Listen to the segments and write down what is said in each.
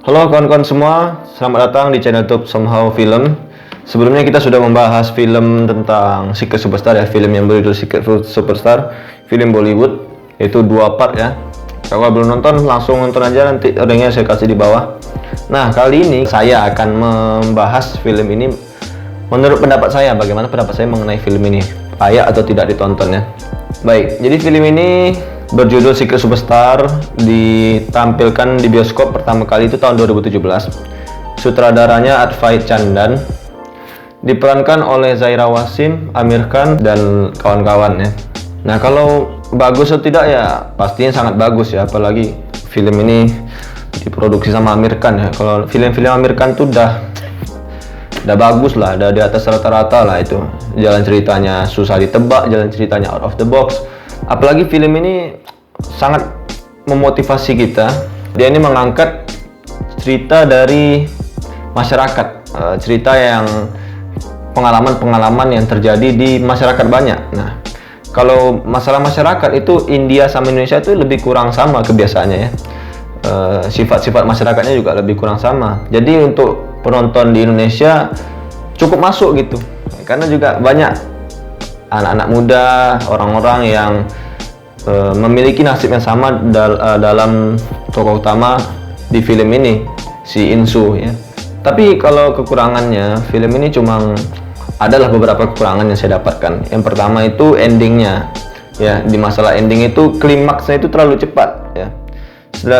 Halo kawan-kawan semua, selamat datang di channel YouTube Somehow Film. Sebelumnya kita sudah membahas film tentang Secret Superstar ya, film yang berjudul Secret Superstar, film Bollywood, itu 2 part ya. Kalau belum nonton, langsung nonton aja, nanti linknya saya kasih di bawah. Nah, kali ini saya akan membahas film ini menurut pendapat saya, bagaimana pendapat saya mengenai film ini, layak atau tidak ditonton ya. Baik, jadi film ini berjudul Secret Superstar, ditampilkan di bioskop pertama kali itu tahun 2017. Sutradaranya Advait Chandan, diperankan oleh Zaira Wasim, Amir Khan, dan kawan-kawan ya. Nah, kalau bagus atau tidak ya pastinya sangat bagus ya, apalagi film ini diproduksi sama Amir Khan ya. Kalau film-film Amir Khan tuh udah bagus lah, udah di atas rata-rata lah itu. Jalan ceritanya susah ditebak, jalan ceritanya out of the box. Apalagi film ini sangat memotivasi kita. Dia ini mengangkat cerita dari masyarakat, cerita yang pengalaman-pengalaman yang terjadi di masyarakat banyak. Nah, kalau masalah masyarakat itu India sama Indonesia itu lebih kurang sama kebiasaannya ya. Sifat-sifat masyarakatnya juga lebih kurang sama. Jadi untuk penonton di Indonesia cukup masuk gitu, karena juga banyak anak-anak muda, orang-orang yang memiliki nasib yang sama dalam tokoh utama di film ini, si Insu ya. Tapi kalau kekurangannya, film ini adalah beberapa kekurangan yang saya dapatkan. Yang pertama itu endingnya ya, di masalah ending itu klimaksnya itu terlalu cepat ya.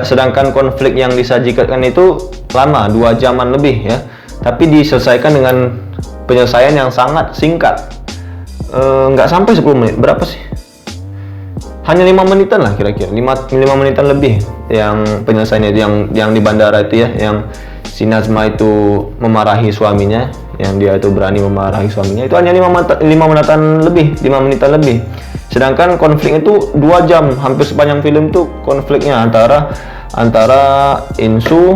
Sedangkan konflik yang disajikan itu lama, 2 jaman lebih ya, tapi diselesaikan dengan penyelesaian yang sangat singkat. Nggak sampai 10 menit, berapa sih? Hanya 5 menitan lah kira-kira, 5 menitan lebih yang penyelesaiannya itu, yang di bandara itu ya, yang si Nazma itu memarahi suaminya, yang dia itu berani memarahi suaminya, itu hanya 5 menitan lebih. Sedangkan konflik itu 2 jam, hampir sepanjang film itu konfliknya antara Insu,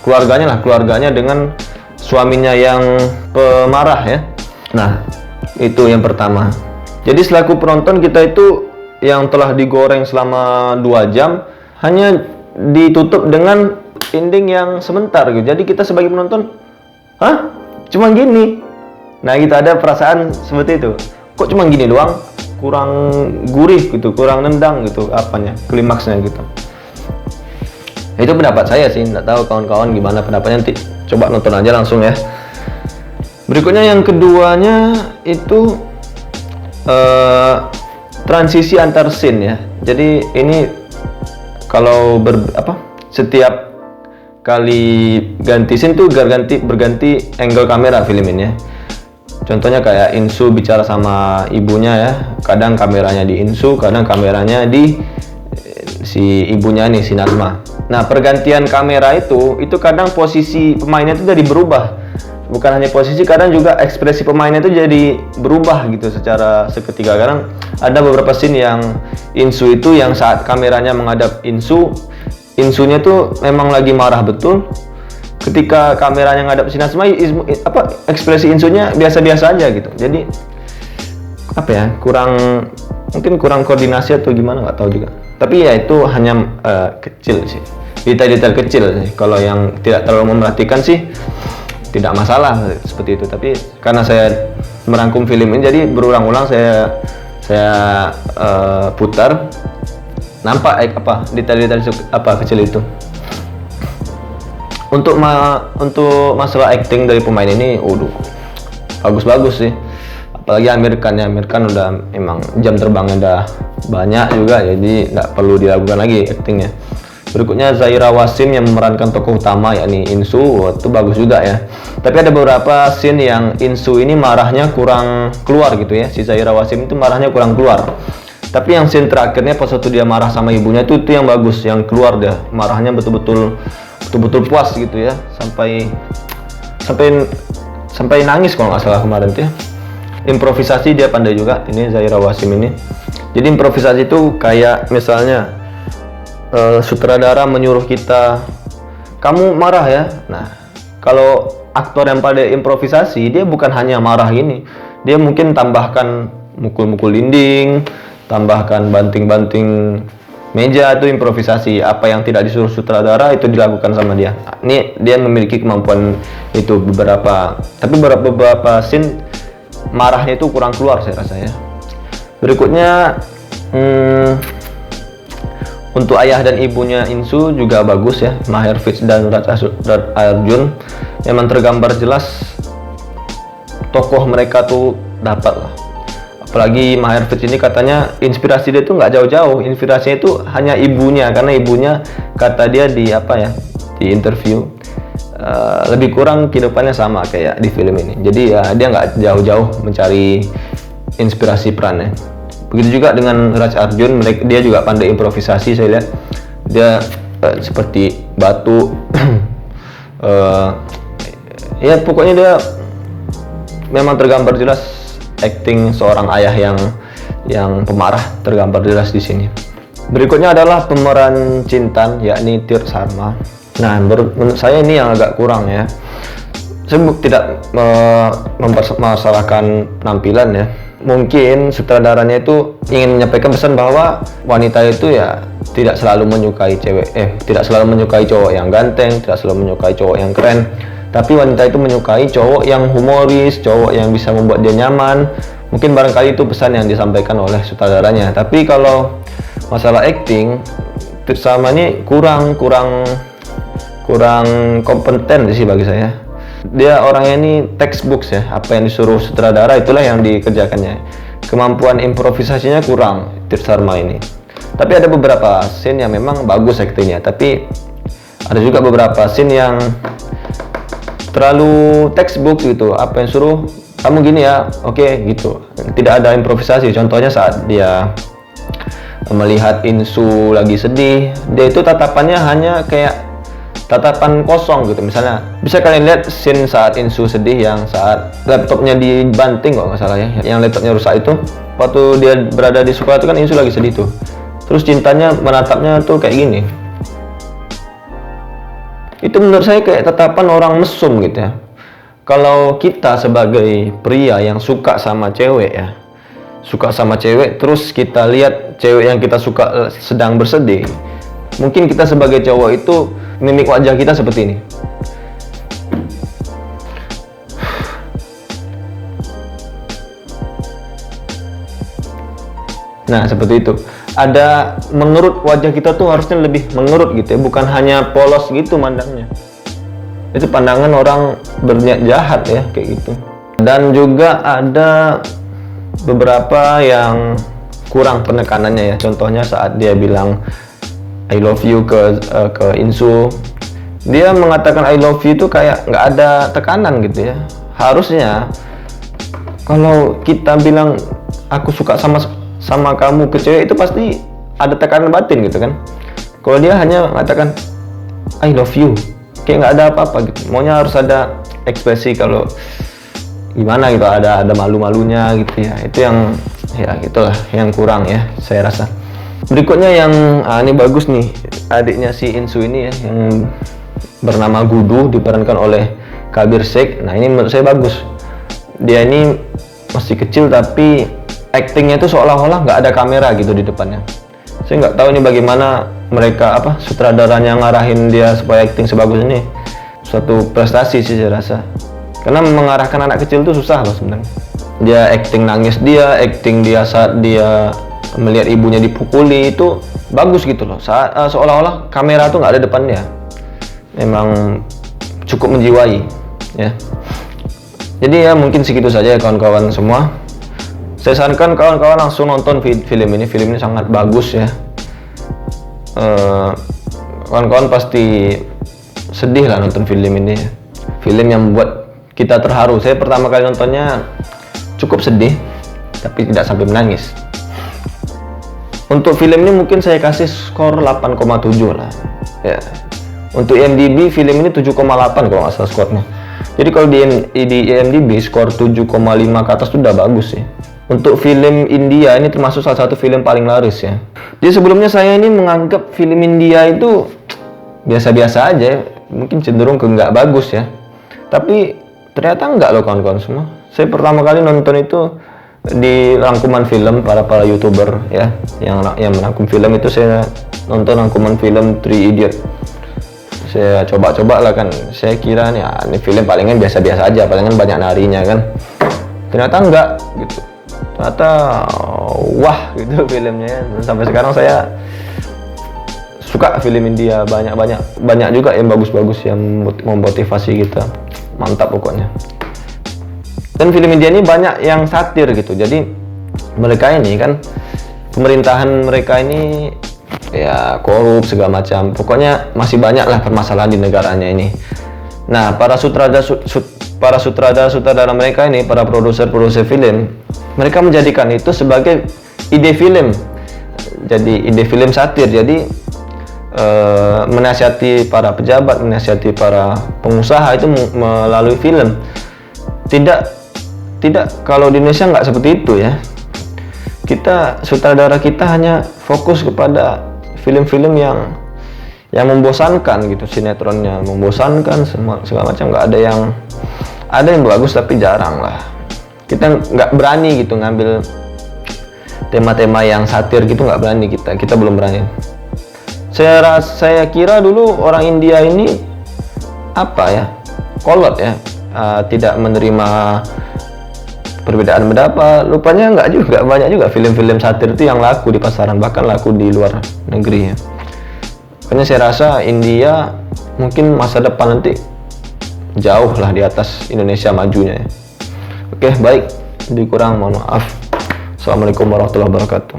keluarganya dengan suaminya yang pemarah ya. Nah, itu yang pertama. Jadi selaku penonton kita itu yang telah digoreng selama 2 jam hanya ditutup dengan ending yang sebentar gitu. Jadi kita sebagai penonton, hah? Cuma gini? Nah, kita ada perasaan seperti itu. Kok cuma gini doang? Kurang gurih gitu, kurang nendang gitu apanya, klimaksnya gitu. Itu pendapat saya sih, nggak tahu kawan-kawan gimana pendapatnya, nanti coba nonton aja langsung ya. Berikutnya yang keduanya itu transisi antar scene ya. Jadi ini kalau setiap kali ganti scene tuh berganti angle kamera film ini ya. Contohnya kayak Insu bicara sama ibunya ya, kadang kameranya di Insu, kadang kameranya di si ibunya nih, si Nazma. Nah, pergantian kamera itu kadang posisi pemainnya itu jadi berubah. Bukan hanya posisi, kadang juga ekspresi pemainnya itu jadi berubah gitu secara seketika. Kadang ada beberapa scene yang Insu itu, yang saat kameranya menghadap Insunya tuh memang lagi marah betul. Ketika kameranya menghadap si Nazma, ekspresi Insunya biasa-biasa aja gitu. Jadi mungkin kurang koordinasi atau gimana, nggak tahu juga. Tapi ya itu hanya kecil sih, detail-detail kecil sih. Kalau yang tidak terlalu memerhatikan sih tidak masalah seperti itu. Tapi karena saya merangkum film ini, jadi berulang-ulang saya putar, nampak detail-detail kecil itu. Untuk masalah acting dari pemain ini, bagus-bagus sih. Apalagi Amir Khan udah emang jam terbangnya udah banyak juga, jadi nggak perlu dilakukan lagi actingnya. Berikutnya Zaira Wasim yang memerankan tokoh utama yakni Insu, itu bagus juga ya. Tapi ada beberapa scene yang Insu ini marahnya kurang keluar gitu ya. Si Zaira Wasim itu marahnya kurang keluar. Tapi yang scene terakhirnya pas waktu dia marah sama ibunya itu yang bagus, yang keluar dia marahnya betul-betul puas gitu ya, sampai nangis kalau nggak salah kemarin tuh ya. Improvisasi dia pandai juga ini Zaira Wasim ini. Jadi improvisasi itu kayak misalnya sutradara menyuruh kita, kamu marah ya. Nah, kalau aktor yang pada improvisasi, dia bukan hanya marah ini, dia mungkin tambahkan mukul-mukul dinding, tambahkan banting-banting meja itu improvisasi, apa yang tidak disuruh sutradara itu dilakukan sama dia. Ini dia memiliki kemampuan itu tapi beberapa scene marahnya itu kurang keluar saya rasa ya. Berikutnya untuk ayah dan ibunya Insu juga bagus ya, Maher Fitz dan Raj Arjun. Memang tergambar jelas tokoh mereka tuh dapat lah. Apalagi Maher Fitz ini katanya inspirasi dia tuh nggak jauh-jauh, inspirasinya itu hanya ibunya, karena ibunya kata dia di interview lebih kurang kehidupannya sama kayak di film ini. Jadi ya dia nggak jauh-jauh mencari inspirasi perannya. Begitu juga dengan Raj Arjun, dia juga pandai improvisasi. Saya lihat dia seperti batu. Ya pokoknya dia memang tergambar jelas acting seorang ayah yang pemarah, tergambar jelas di sini. Berikutnya adalah pemeran Cintan, yakni Tir Sharma. Nah, menurut saya ini yang agak kurang ya. Saya tidak mempermasalahkan penampilan ya. Mungkin sutradaranya itu ingin menyampaikan pesan bahwa wanita itu ya tidak selalu menyukai tidak selalu menyukai cowok yang ganteng, tidak selalu menyukai cowok yang keren. Tapi wanita itu menyukai cowok yang humoris, cowok yang bisa membuat dia nyaman. Mungkin barangkali itu pesan yang disampaikan oleh sutradaranya. Tapi kalau masalah acting, Tir Sharma ini kurang kompeten sih bagi saya. Dia orangnya ini textbook ya, apa yang disuruh sutradara itulah yang dikerjakannya. Kemampuan improvisasinya kurang Tir Sharma ini. Tapi ada beberapa scene yang memang bagus actingnya, tapi ada juga beberapa scene yang terlalu textbook gitu. Apa yang suruh kamu gini ya, oke gitu. Tidak ada improvisasi. Contohnya saat dia melihat Insu lagi sedih, dia itu tatapannya hanya kayak tatapan kosong gitu. Misalnya bisa kalian lihat scene saat Insu sedih yang saat laptopnya dibanting kok nggak salah ya, yang laptopnya rusak itu. Waktu dia berada di sekolah itu kan Insu lagi sedih tuh, terus Cintanya menatapnya tuh kayak gini. Itu menurut saya kayak tatapan orang mesum gitu ya. Kalau kita sebagai pria yang suka sama cewek ya, terus kita lihat cewek yang kita suka sedang bersedih, mungkin kita sebagai cowok itu mimik wajah kita seperti ini. Nah, seperti itu. Ada mengerut, wajah kita tuh harusnya lebih mengerut gitu ya, bukan hanya polos gitu mandangnya. Itu pandangan orang berniat jahat ya, kayak gitu. Dan juga ada beberapa yang kurang penekanannya ya. Contohnya saat dia bilang I love you ke Insu, dia mengatakan I love you itu kayak nggak ada tekanan gitu ya. Harusnya kalau kita bilang aku suka sama kamu ke cewek itu pasti ada tekanan batin gitu kan. Kalau dia hanya mengatakan I love you, kayak nggak ada apa-apa gitu. Maunya harus ada ekspresi kalau gimana gitu, ada malu-malunya gitu ya. Itu yang ya gitulah yang kurang ya saya rasa. Berikutnya yang ini bagus nih, adiknya si Insu ini ya, yang bernama Gudu, diperankan oleh Kabir Sheikh. Nah ini menurut saya bagus. Dia ini masih kecil tapi actingnya itu seolah-olah nggak ada kamera gitu di depannya. Saya nggak tahu ini bagaimana mereka sutradaranya ngarahin dia supaya acting sebagus ini. Suatu prestasi sih saya rasa. Karena mengarahkan anak kecil itu susah loh sebenarnya. Dia acting nangis, dia acting dia saat dia melihat ibunya dipukuli itu bagus gitu loh. Saat seolah-olah kamera tuh nggak ada depannya. Memang cukup menjiwai ya. Jadi ya mungkin segitu saja ya kawan-kawan semua. Saya sarankan kawan-kawan langsung nonton film ini. Film ini sangat bagus ya. Kawan-kawan pasti sedih lah nonton film ini ya. Film yang membuat kita terharu. Saya pertama kali nontonnya cukup sedih tapi tidak sampai menangis. Untuk film ini mungkin saya kasih skor 8,7 lah ya. Untuk IMDb film ini 7,8 kalau nggak salah skornya. Jadi kalau di IMDb skor 7,5 ke atas itu udah bagus sih. Untuk film India ini termasuk salah satu film paling laris ya. Jadi sebelumnya saya ini menganggap film India itu biasa-biasa aja, mungkin cenderung ke nggak bagus ya. Tapi ternyata nggak loh kawan-kawan semua. Saya pertama kali nonton itu di rangkuman film para youtuber ya yang merangkum film itu, saya nonton rangkuman film Three Idiot. Saya coba lah kan, saya kira nih ini film palingan biasa-biasa aja, palingan banyak narinya kan. Ternyata enggak gitu, ternyata wah gitu filmnya. Dan sampai sekarang saya suka film India, banyak juga yang bagus-bagus yang memotivasi kita, mantap pokoknya. Dan film India ini banyak yang satir gitu, jadi mereka ini kan pemerintahan mereka ini ya korup segala macam, pokoknya masih banyak lah permasalahan di negaranya ini. Nah, para sutradara mereka ini, para produser film, mereka menjadikan itu sebagai ide film, jadi ide film satir. Jadi menasihati para pejabat, menasihati para pengusaha itu melalui film. Tidak kalau di Indonesia nggak seperti itu ya. Sutradara kita hanya fokus kepada film-film yang membosankan gitu, sinetronnya membosankan, segala macam, nggak ada yang bagus tapi jarang lah. Kita nggak berani gitu ngambil tema-tema yang satir gitu, nggak berani kita belum berani. Saya kira dulu orang India ini kolot ya, tidak menerima perbedaan pendapat. Lupanya nggak juga, banyak juga film-film satir itu yang laku di pasaran, bahkan laku di luar negeri ya. Makanya saya rasa India mungkin masa depan nanti jauh lah di atas Indonesia majunya ya. Oke, baik, lebih kurang mohon maaf. Assalamualaikum warahmatullahi wabarakatuh.